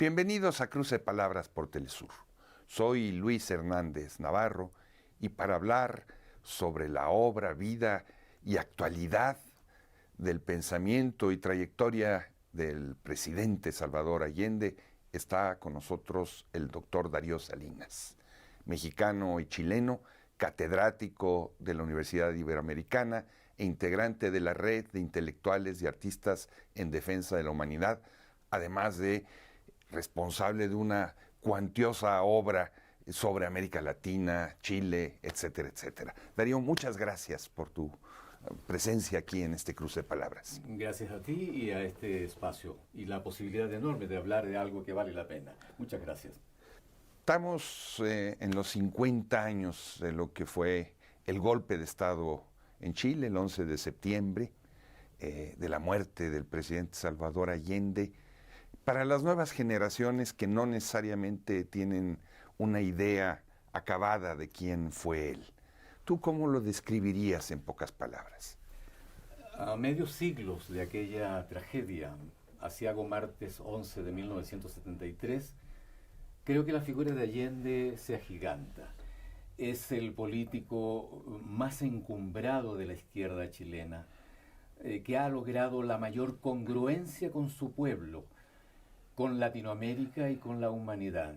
Bienvenidos a Cruce de Palabras por Telesur. Soy Luis Hernández Navarro y para hablar sobre la obra, vida y actualidad del pensamiento y trayectoria del presidente Salvador Allende está con nosotros el doctor Darío Salinas, mexicano y chileno, catedrático de la Universidad Iberoamericana e integrante de la red de intelectuales y artistas en defensa de la humanidad, además de responsable de una cuantiosa obra sobre América Latina, Chile, etcétera, etcétera. Darío, muchas gracias por tu presencia aquí en este Cruce de Palabras. Gracias a ti y a este espacio y la posibilidad enorme de hablar de algo que vale la pena. Muchas gracias. Estamos en los 50 años de lo que fue el golpe de Estado en Chile, el 11 de septiembre, de la muerte del presidente Salvador Allende. Para las nuevas generaciones que no necesariamente tienen una idea acabada de quién fue él, ¿tú cómo lo describirías en pocas palabras? A medios siglos de aquella tragedia, aciago martes 11 de 1973, creo que la figura de Allende se agiganta. Es el político más encumbrado de la izquierda chilena, que ha logrado la mayor congruencia con su pueblo, con Latinoamérica y con la humanidad.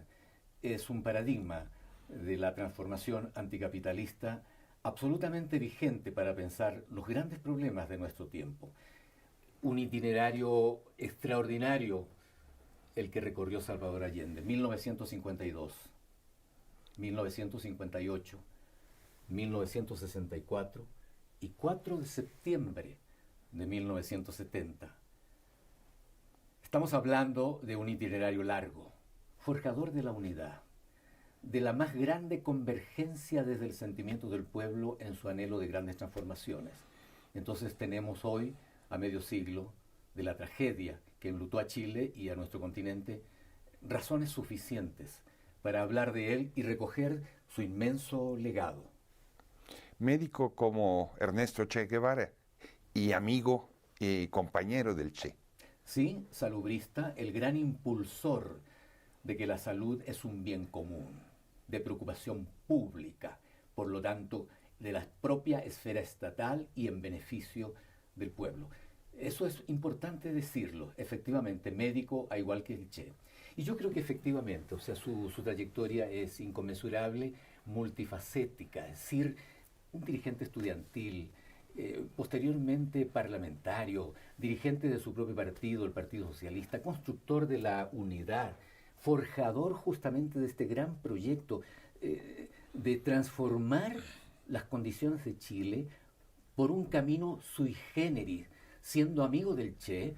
Es un paradigma de la transformación anticapitalista absolutamente vigente para pensar los grandes problemas de nuestro tiempo. Un itinerario extraordinario el que recorrió Salvador Allende, 1952, 1958, 1964 y 4 de septiembre de 1970. Estamos hablando de un itinerario largo, forjador de la unidad, de la más grande convergencia desde el sentimiento del pueblo en su anhelo de grandes transformaciones. Entonces tenemos hoy, a medio siglo, de la tragedia que enlutó a Chile y a nuestro continente, razones suficientes para hablar de él y recoger su inmenso legado. Médico como Ernesto Che Guevara y amigo y compañero del Che. Sí, salubrista, el gran impulsor de que la salud es un bien común, de preocupación pública, por lo tanto, de la propia esfera estatal y en beneficio del pueblo. Eso es importante decirlo, efectivamente, médico a igual que el Che. Y yo creo que efectivamente, o sea, su trayectoria es inconmensurable, multifacética, es decir, un dirigente estudiantil, posteriormente parlamentario, dirigente de su propio partido, el Partido Socialista, constructor de la unidad, forjador justamente de este gran proyecto de transformar las condiciones de Chile por un camino sui generis, siendo amigo del Che.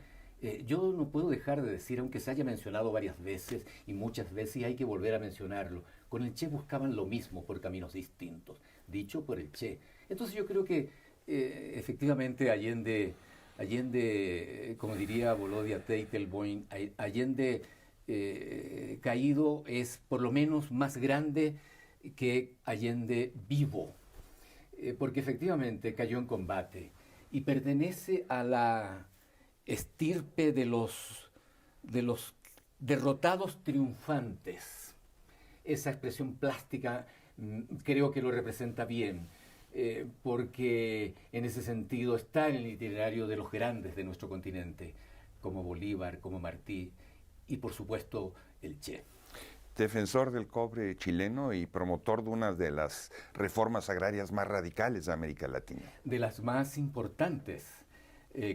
Yo no puedo dejar de decir, aunque se haya mencionado varias veces y muchas veces y hay que volver a mencionarlo, con el Che buscaban lo mismo por caminos distintos, dicho por el Che. Entonces yo creo que efectivamente Allende, como diría Volodya Teitelboim, Allende caído es por lo menos más grande que Allende vivo, porque efectivamente cayó en combate y pertenece a la estirpe de los derrotados triunfantes. Esa expresión plástica creo que lo representa bien, porque en ese sentido está en el itinerario de los grandes de nuestro continente, como Bolívar, como Martí y por supuesto el Che. Defensor del cobre chileno y promotor de una de las reformas agrarias más radicales de América Latina. De las más importantes,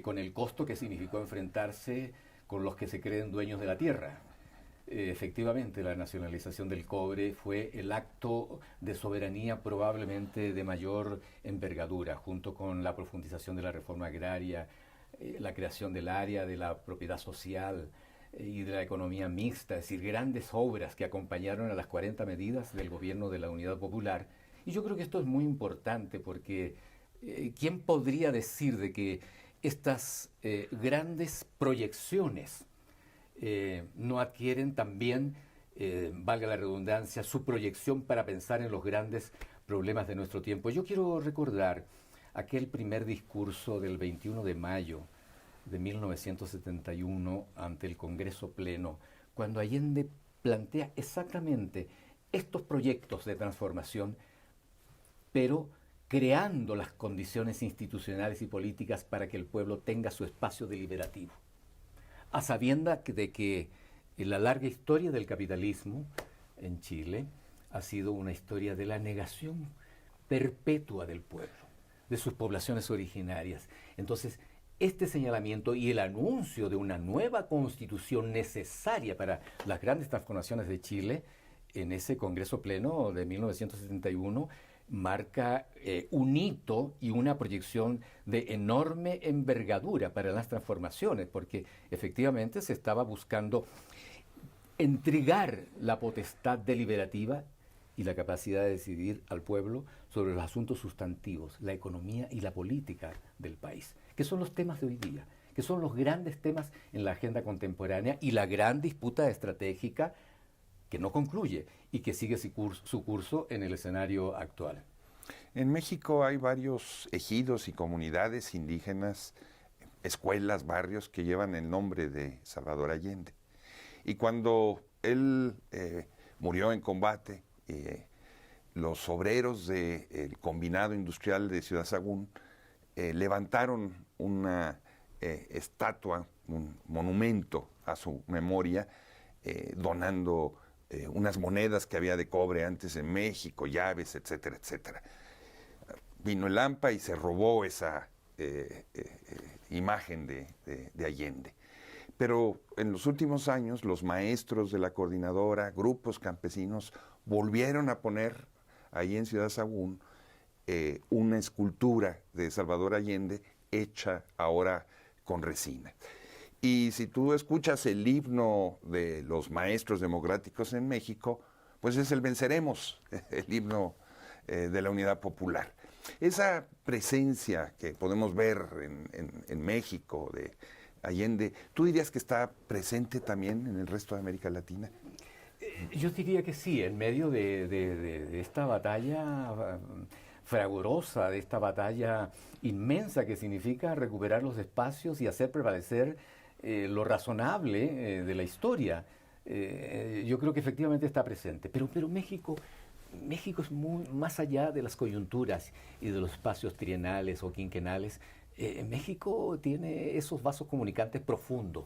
con el costo que significó enfrentarse con los que se creen dueños de la tierra. Efectivamente, la nacionalización del cobre fue el acto de soberanía probablemente de mayor envergadura, junto con la profundización de la reforma agraria, la creación del área de la propiedad social y de la economía mixta, es decir, grandes obras que acompañaron a las 40 medidas del gobierno de la Unidad Popular. Y yo creo que esto es muy importante porque ¿quién podría decir de que estas grandes proyecciones no adquieren también, valga la redundancia, su proyección para pensar en los grandes problemas de nuestro tiempo? Yo quiero recordar aquel primer discurso del 21 de mayo de 1971 ante el Congreso Pleno, cuando Allende plantea exactamente estos proyectos de transformación, pero creando las condiciones institucionales y políticas para que el pueblo tenga su espacio deliberativo, a sabiendas de que la larga historia del capitalismo en Chile ha sido una historia de la negación perpetua del pueblo, de sus poblaciones originarias. Entonces, este señalamiento y el anuncio de una nueva constitución necesaria para las grandes transformaciones de Chile en ese Congreso Pleno de 1971 marca un hito y una proyección de enorme envergadura para las transformaciones, porque efectivamente se estaba buscando entregar la potestad deliberativa y la capacidad de decidir al pueblo sobre los asuntos sustantivos, la economía y la política del país, que son los temas de hoy día, que son los grandes temas en la agenda contemporánea y la gran disputa estratégica que no concluye y que sigue su curso en el escenario actual. En México hay varios ejidos y comunidades indígenas, escuelas, barrios que llevan el nombre de Salvador Allende. Y cuando él murió en combate, los obreros del combinado industrial de Ciudad Sagún levantaron una estatua, un monumento a su memoria, donando unas monedas que había de cobre antes en México, llaves, etcétera, etcétera. Vino el AMPA y se robó esa imagen de Allende. Pero en los últimos años los maestros de la coordinadora, grupos campesinos, volvieron a poner ahí en Ciudad Sagún una escultura de Salvador Allende hecha ahora con resina. Y si tú escuchas el himno de los maestros democráticos en México, pues es el Venceremos, el himno de la Unidad Popular. Esa presencia que podemos ver en México de Allende, ¿tú dirías que está presente también en el resto de América Latina? Yo diría que sí, en medio de esta batalla fragorosa, de esta batalla inmensa que significa recuperar los espacios y hacer prevalecer lo razonable de la historia. Yo creo que efectivamente está presente, pero México es muy más allá de las coyunturas y de los espacios trienales o quinquenales. México tiene esos vasos comunicantes profundos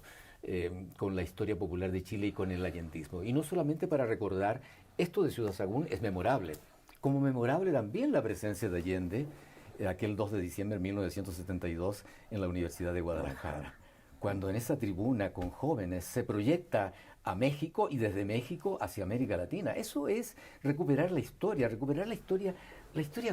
con la historia popular de Chile y con el allendismo. Y no solamente para recordar, esto de Ciudad Sagún es memorable, como memorable también la presencia de Allende aquel 2 de diciembre de 1972 en la Universidad de Guadalajara, cuando en esa tribuna con jóvenes se proyecta a México y desde México hacia América Latina. Eso es recuperar la historia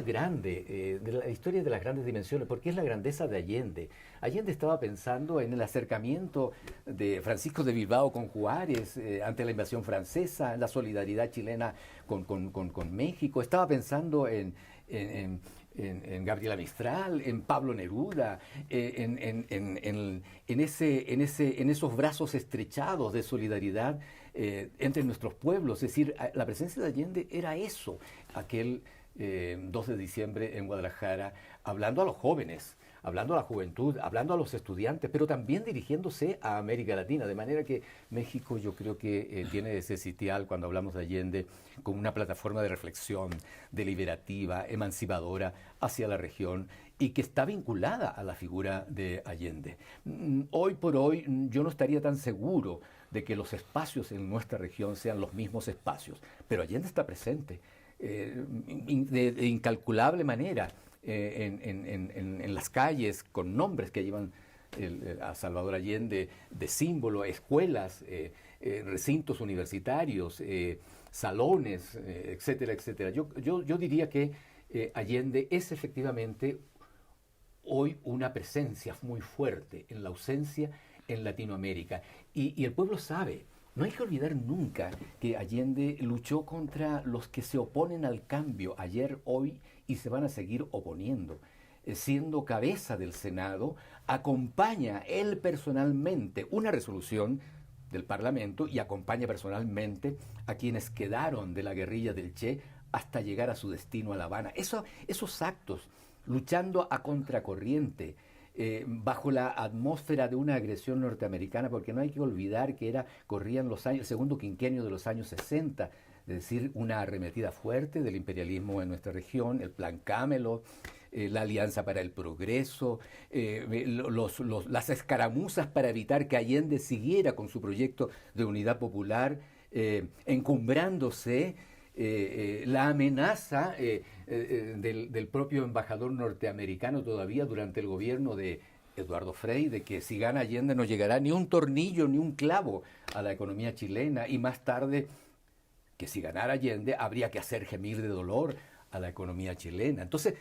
grande, la historia de las grandes dimensiones, porque es la grandeza de Allende. Allende estaba pensando en el acercamiento de Francisco de Bilbao con Juárez ante la invasión francesa, en la solidaridad chilena con México, estaba pensando en Gabriela Mistral, en Pablo Neruda, en esos brazos estrechados de solidaridad entre nuestros pueblos. Es decir, la presencia de Allende era eso, aquel 2 de diciembre en Guadalajara, hablando a los jóvenes, hablando a la juventud, hablando a los estudiantes, pero también dirigiéndose a América Latina, de manera que México yo creo que tiene ese sitial cuando hablamos de Allende como una plataforma de reflexión deliberativa, emancipadora hacia la región y que está vinculada a la figura de Allende. Hoy por hoy yo no estaría tan seguro de que los espacios en nuestra región sean los mismos espacios, pero Allende está presente de incalculable manera en las calles con nombres que llevan a Salvador Allende de símbolo, escuelas, recintos universitarios, salones, etcétera, etcétera. Yo diría que Allende es efectivamente hoy una presencia muy fuerte en la ausencia en Latinoamérica y el pueblo sabe. No hay que olvidar nunca que Allende luchó contra los que se oponen al cambio ayer, hoy y se van a seguir oponiendo. Siendo cabeza del Senado, acompaña él personalmente una resolución del Parlamento y acompaña personalmente a quienes quedaron de la guerrilla del Che hasta llegar a su destino a La Habana. Esos actos, luchando a contracorriente, bajo la atmósfera de una agresión norteamericana, porque no hay que olvidar que corrían los años, el segundo quinquenio de los años 60, es decir, una arremetida fuerte del imperialismo en nuestra región, el Plan Camelot, la Alianza para el Progreso, las escaramuzas para evitar que Allende siguiera con su proyecto de unidad popular, encumbrándose, la amenaza del propio embajador norteamericano todavía durante el gobierno de Eduardo Frei, de que si gana Allende no llegará ni un tornillo ni un clavo a la economía chilena, y más tarde que si ganara Allende habría que hacer gemir de dolor a la economía chilena. Entonces,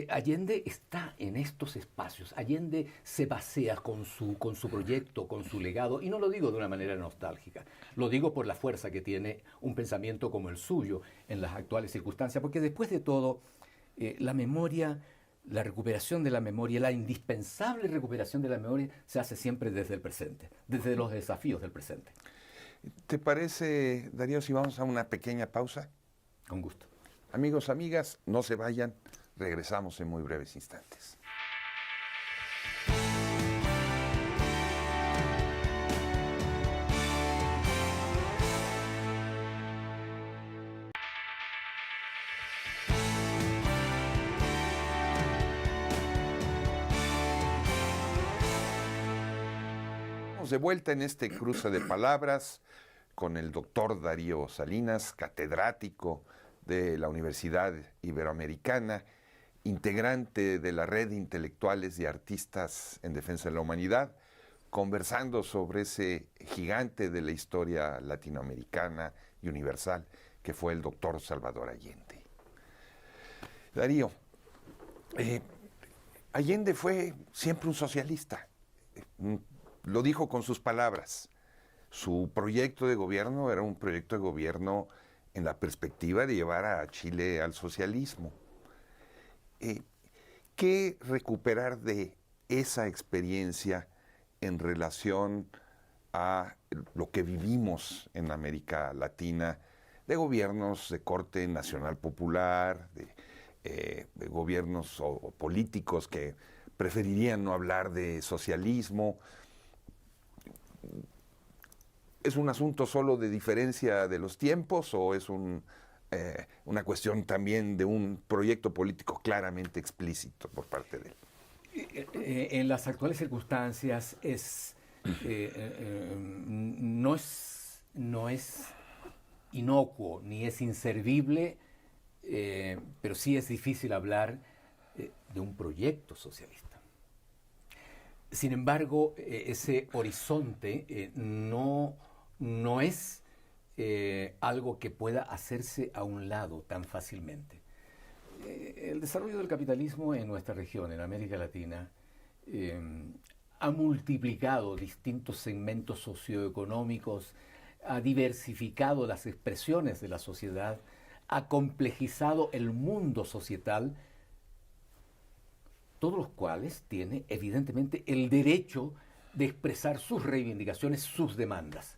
Allende está en estos espacios. Allende se pasea con su proyecto, con su legado, y no lo digo de una manera nostálgica, lo digo por la fuerza que tiene un pensamiento como el suyo en las actuales circunstancias, porque después de todo, la memoria, la recuperación de la memoria, la indispensable recuperación de la memoria se hace siempre desde el presente, desde los desafíos del presente. ¿Te parece, Darío, si vamos a una pequeña pausa? Con gusto. Amigos, amigas, no se vayan, regresamos en muy breves instantes. Estamos de vuelta en este cruce de palabras con el doctor Darío Salinas, catedrático de la Universidad Iberoamericana, integrante de la red de intelectuales y artistas en defensa de la humanidad, conversando sobre ese gigante de la historia latinoamericana y universal que fue el doctor Salvador Allende. Darío, Allende fue siempre un socialista, lo dijo con sus palabras. Su proyecto de gobierno era un proyecto de gobierno en la perspectiva de llevar a Chile al socialismo. ¿Qué recuperar de esa experiencia en relación a lo que vivimos en América Latina, de gobiernos de corte nacional popular, de gobiernos o políticos que preferirían no hablar de socialismo? ¿Es un asunto solo de diferencia de los tiempos o es una cuestión también de un proyecto político claramente explícito por parte de él? En las actuales circunstancias no es inocuo ni es inservible, pero sí es difícil hablar de un proyecto socialista. Sin embargo, ese horizonte no es algo que pueda hacerse a un lado tan fácilmente. El desarrollo del capitalismo en nuestra región, en América Latina, ha multiplicado distintos segmentos socioeconómicos, ha diversificado las expresiones de la sociedad, ha complejizado el mundo societal, todos los cuales tienen evidentemente el derecho de expresar sus reivindicaciones, sus demandas.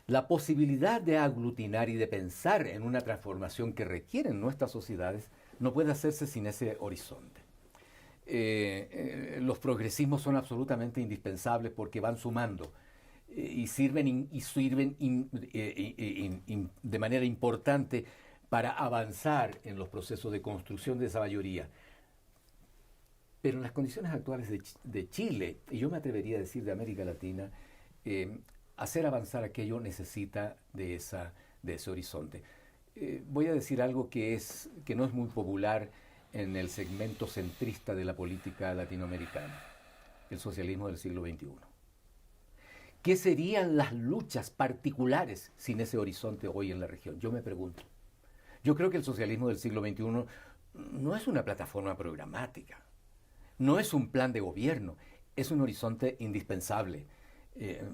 La posibilidad de aglutinar y de pensar en una transformación que requieren nuestras sociedades no puede hacerse sin ese horizonte. Los progresismos son absolutamente indispensables porque van sumando y sirven de manera importante para avanzar en los procesos de construcción de esa mayoría. Pero en las condiciones actuales de Chile, y yo me atrevería a decir de América Latina, hacer avanzar aquello necesita de ese horizonte. Voy a decir algo que no es muy popular en el segmento centrista de la política latinoamericana, el socialismo del siglo XXI. ¿Qué serían las luchas particulares sin ese horizonte hoy en la región? Yo me pregunto. Yo creo que el socialismo del siglo XXI no es una plataforma programática, no es un plan de gobierno, es un horizonte indispensable,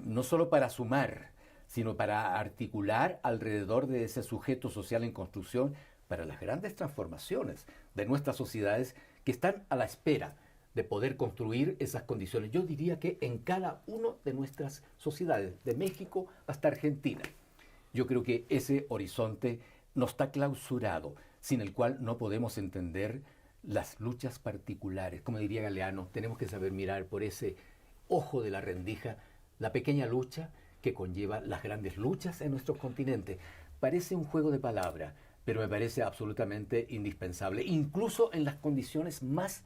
no solo para sumar, sino para articular alrededor de ese sujeto social en construcción para las grandes transformaciones de nuestras sociedades que están a la espera de poder construir esas condiciones. Yo diría que en cada una de nuestras sociedades, de México hasta Argentina, yo creo que ese horizonte no está clausurado, sin el cual no podemos entender las luchas particulares. Como diría Galeano, tenemos que saber mirar por ese ojo de la rendija la pequeña lucha que conlleva las grandes luchas en nuestros continentes. Parece un juego de palabras, pero me parece absolutamente indispensable, incluso en las condiciones más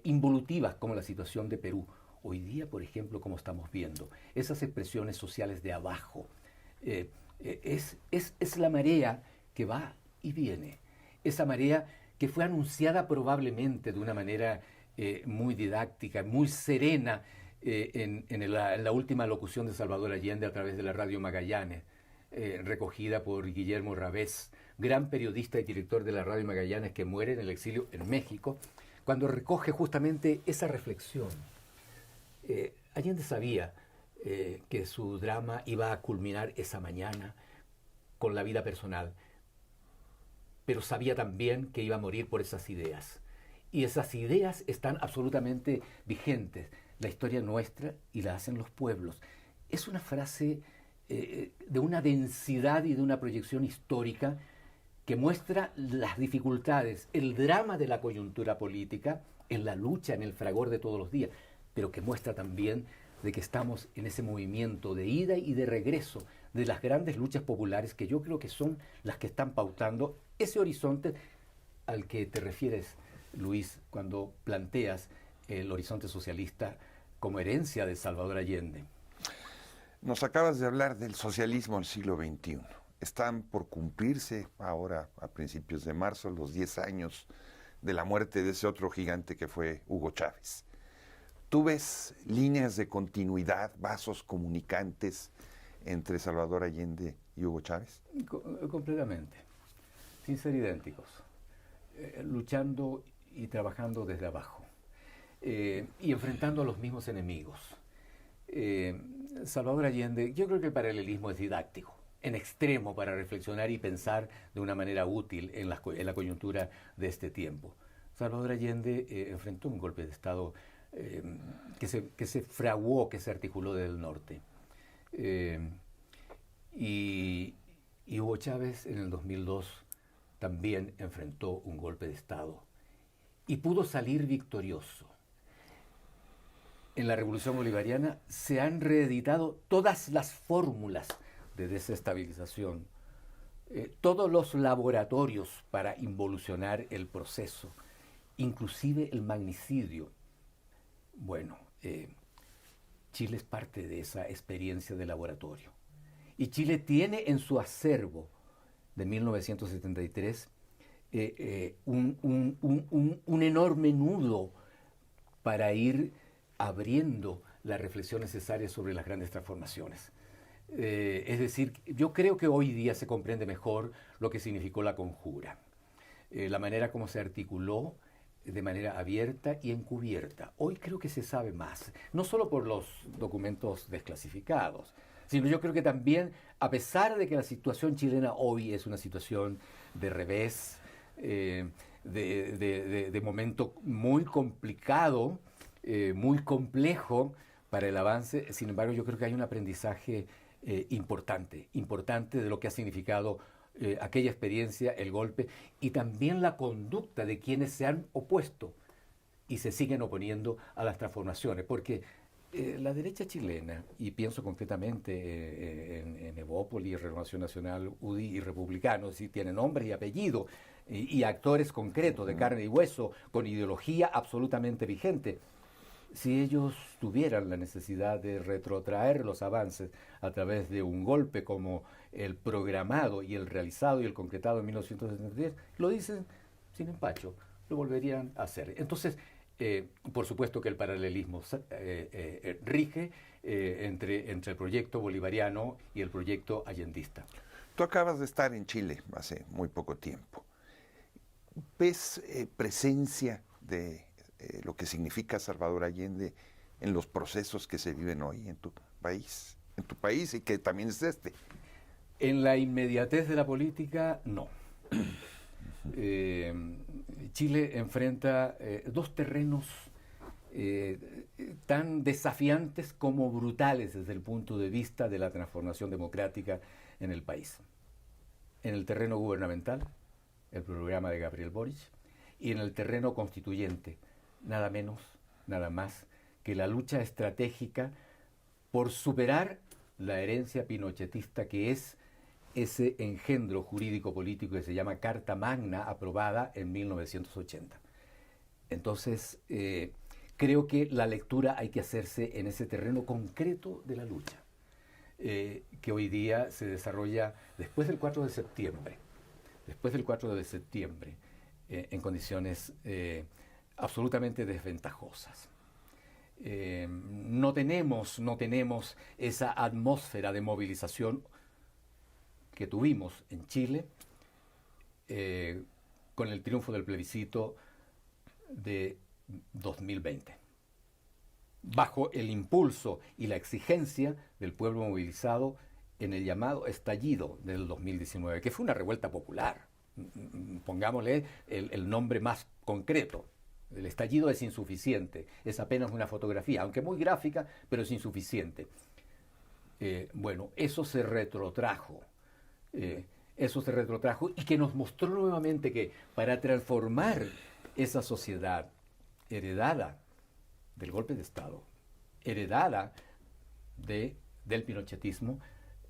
involutivas, como la situación de Perú. Hoy día, por ejemplo, como estamos viendo, esas expresiones sociales de abajo, es la marea que va y viene. Esa marea que fue anunciada probablemente de una manera muy didáctica, muy serena, en la última locución de Salvador Allende a través de la radio Magallanes, recogida por Guillermo Ravés, gran periodista y director de la radio Magallanes que muere en el exilio en México, cuando recoge justamente esa reflexión. Allende sabía que su drama iba a culminar esa mañana con la vida personal, pero sabía también que iba a morir por esas ideas. Y esas ideas están absolutamente vigentes. La historia nuestra y la hacen los pueblos. Es una frase de una densidad y de una proyección histórica que muestra las dificultades, el drama de la coyuntura política, en la lucha, en el fragor de todos los días, pero que muestra también de que estamos en ese movimiento de ida y de regreso de las grandes luchas populares que yo creo que son las que están pautando ese horizonte al que te refieres, Luis, cuando planteas el horizonte socialista como herencia de Salvador Allende. Nos acabas de hablar del socialismo del siglo XXI. Están por cumplirse ahora, a principios de marzo, los 10 años de la muerte de ese otro gigante que fue Hugo Chávez. ¿Tú ves líneas de continuidad, vasos comunicantes entre Salvador Allende y Hugo Chávez? Completamente, sin ser idénticos, luchando y trabajando desde abajo, y enfrentando a los mismos enemigos. Salvador Allende, yo creo que el paralelismo es didáctico, en extremo, para reflexionar y pensar de una manera útil en la coyuntura de este tiempo. Salvador Allende enfrentó un golpe de Estado que se fraguó, que se articuló desde el norte. Y Hugo Chávez en el 2002 también enfrentó un golpe de Estado y pudo salir victorioso. En la Revolución Bolivariana se han reeditado todas las fórmulas de desestabilización, todos los laboratorios para involucionar el proceso, inclusive el magnicidio. Bueno, Chile es parte de esa experiencia de laboratorio. Y Chile tiene en su acervo de 1973 un enorme nudo para ir abriendo la reflexión necesaria sobre las grandes transformaciones. Es decir, yo creo que hoy día se comprende mejor lo que significó la conjura, la manera como se articuló de manera abierta y encubierta. Hoy creo que se sabe más, no solo por los documentos desclasificados, sino yo creo que también, a pesar de que la situación chilena hoy es una situación de revés, de momento muy complicado, muy complejo para el avance, sin embargo yo creo que hay un aprendizaje importante de lo que ha significado aquella experiencia, el golpe, y también la conducta de quienes se han opuesto y se siguen oponiendo a las transformaciones, porque la derecha chilena, y pienso concretamente en Evópolis, Renovación Nacional, UDI y Republicanos, sí, tienen nombres y apellidos, y actores concretos de carne y hueso, con ideología absolutamente vigente. Si ellos tuvieran la necesidad de retrotraer los avances a través de un golpe como el programado y el realizado y el concretado en 1973, lo dicen sin empacho, lo volverían a hacer. Entonces, por supuesto que el paralelismo rige entre el proyecto bolivariano y el proyecto allendista. Tú acabas de estar en Chile hace muy poco tiempo. ¿Ves presencia de lo que significa Salvador Allende en los procesos que se viven hoy en tu país y que también es este? En la inmediatez de la política, no. Chile enfrenta dos terrenos tan desafiantes como brutales desde el punto de vista de la transformación democrática en el país. En el terreno gubernamental, el programa de Gabriel Boric, y en el terreno constituyente, nada menos, nada más que la lucha estratégica por superar la herencia pinochetista que es ese engendro jurídico-político que se llama Carta Magna, aprobada en 1980. Entonces, creo que la lectura hay que hacerse en ese terreno concreto de la lucha, que hoy día se desarrolla después del 4 de septiembre, en condiciones absolutamente desventajosas. No tenemos esa atmósfera de movilización que tuvimos en Chile con el triunfo del plebiscito de 2020, bajo el impulso y la exigencia del pueblo movilizado en el llamado estallido del 2019, que fue una revuelta popular. Pongámosle el nombre más concreto. El estallido es insuficiente, es apenas una fotografía, aunque muy gráfica, pero es insuficiente. Bueno, eso se retrotrajo y que nos mostró nuevamente que para transformar esa sociedad heredada del golpe de Estado, heredada del pinochetismo,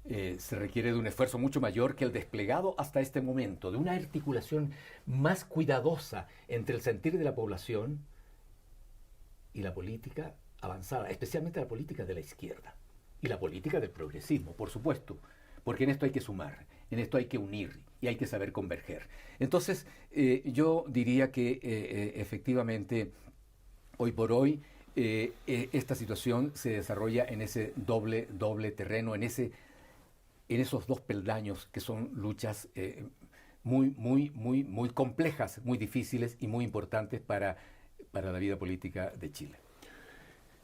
se requiere de un esfuerzo mucho mayor que el desplegado hasta este momento, de una articulación más cuidadosa entre el sentir de la población y la política avanzada, especialmente la política de la izquierda y la política del progresismo, por supuesto, porque en esto hay que sumar, en esto hay que unir y hay que saber converger. Entonces, yo diría que efectivamente, hoy por hoy, esta situación se desarrolla en ese doble terreno, en esos dos peldaños que son luchas muy complejas, muy difíciles y muy importantes para la vida política de Chile.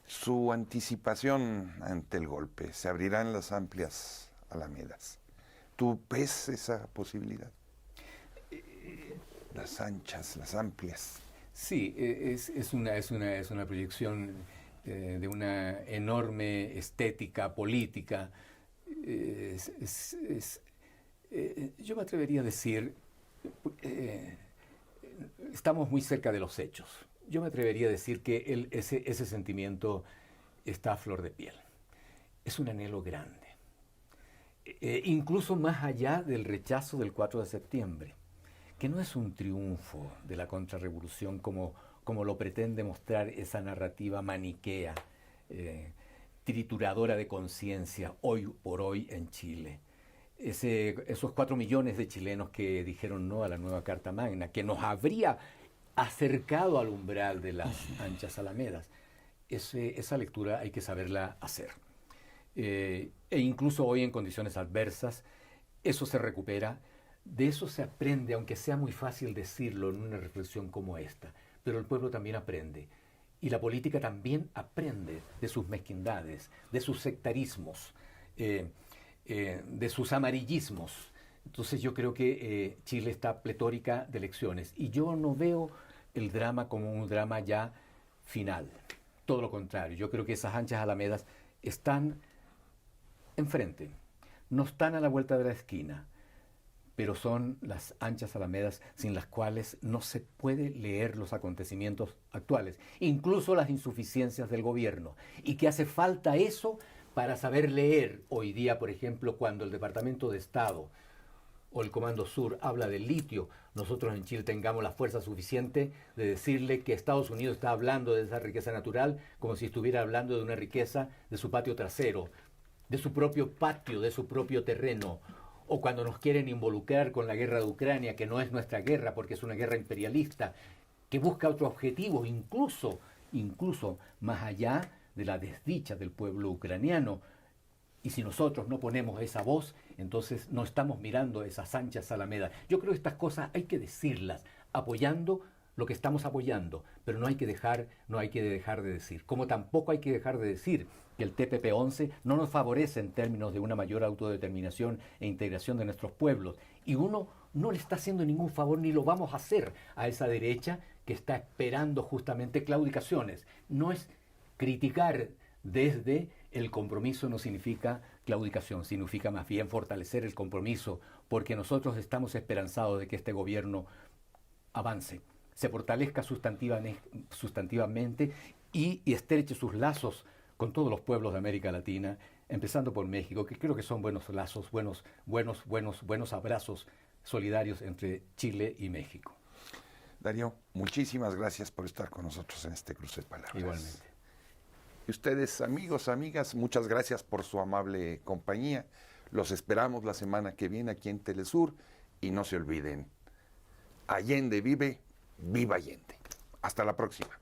Su anticipación ante el golpe, se abrirán las amplias alamedas. ¿Tú ves esa posibilidad? Las anchas, las amplias. Sí, es una proyección de una enorme estética política. Yo me atrevería a decir, estamos muy cerca de los hechos. Yo me atrevería a decir que ese sentimiento está a flor de piel. Es un anhelo grande, incluso más allá del rechazo del 4 de septiembre, que no es un triunfo de la contrarrevolución como lo pretende mostrar esa narrativa maniquea, trituradora de conciencia hoy por hoy en Chile. Esos 4 millones de chilenos que dijeron no a la nueva Carta Magna, que nos habría acercado al umbral de las anchas alamedas, esa lectura hay que saberla hacer. E incluso hoy en condiciones adversas, eso se recupera, de eso se aprende, aunque sea muy fácil decirlo en una reflexión como esta, pero el pueblo también aprende. Y la política también aprende de sus mezquindades, de sus sectarismos, de sus amarillismos. Entonces yo creo que Chile está pletórica de lecciones. Y yo no veo el drama como un drama ya final. Todo lo contrario. Yo creo que esas anchas alamedas están enfrente. No están a la vuelta de la esquina. Pero son las anchas alamedas sin las cuales no se puede leer los acontecimientos actuales, incluso las insuficiencias del gobierno, y que hace falta eso para saber leer. Hoy día, por ejemplo, cuando el Departamento de Estado o el Comando Sur habla del litio, nosotros en Chile tengamos la fuerza suficiente de decirle que Estados Unidos está hablando de esa riqueza natural como si estuviera hablando de una riqueza de su patio trasero, de su propio patio, de su propio terreno. O cuando nos quieren involucrar con la guerra de Ucrania, que no es nuestra guerra porque es una guerra imperialista, que busca otro objetivo, incluso más allá de la desdicha del pueblo ucraniano. Y si nosotros no ponemos esa voz, entonces no estamos mirando esas anchas alamedas. Yo creo que estas cosas hay que decirlas, apoyando lo que estamos apoyando, pero no hay que dejar de decir. Como tampoco hay que dejar de decir que el TPP-11 no nos favorece en términos de una mayor autodeterminación e integración de nuestros pueblos. Y uno no le está haciendo ningún favor ni lo vamos a hacer a esa derecha que está esperando justamente claudicaciones. No es criticar desde el compromiso, no significa claudicación, significa más bien fortalecer el compromiso, porque nosotros estamos esperanzados de que este gobierno avance, se fortalezca sustantivamente y estreche sus lazos con todos los pueblos de América Latina, empezando por México, que creo que son buenos lazos, buenos abrazos solidarios entre Chile y México. Darío, muchísimas gracias por estar con nosotros en este cruce de palabras. Igualmente. Y ustedes, amigos, amigas, muchas gracias por su amable compañía. Los esperamos la semana que viene aquí en Telesur y no se olviden, Allende vive, viva Allende. Hasta la próxima.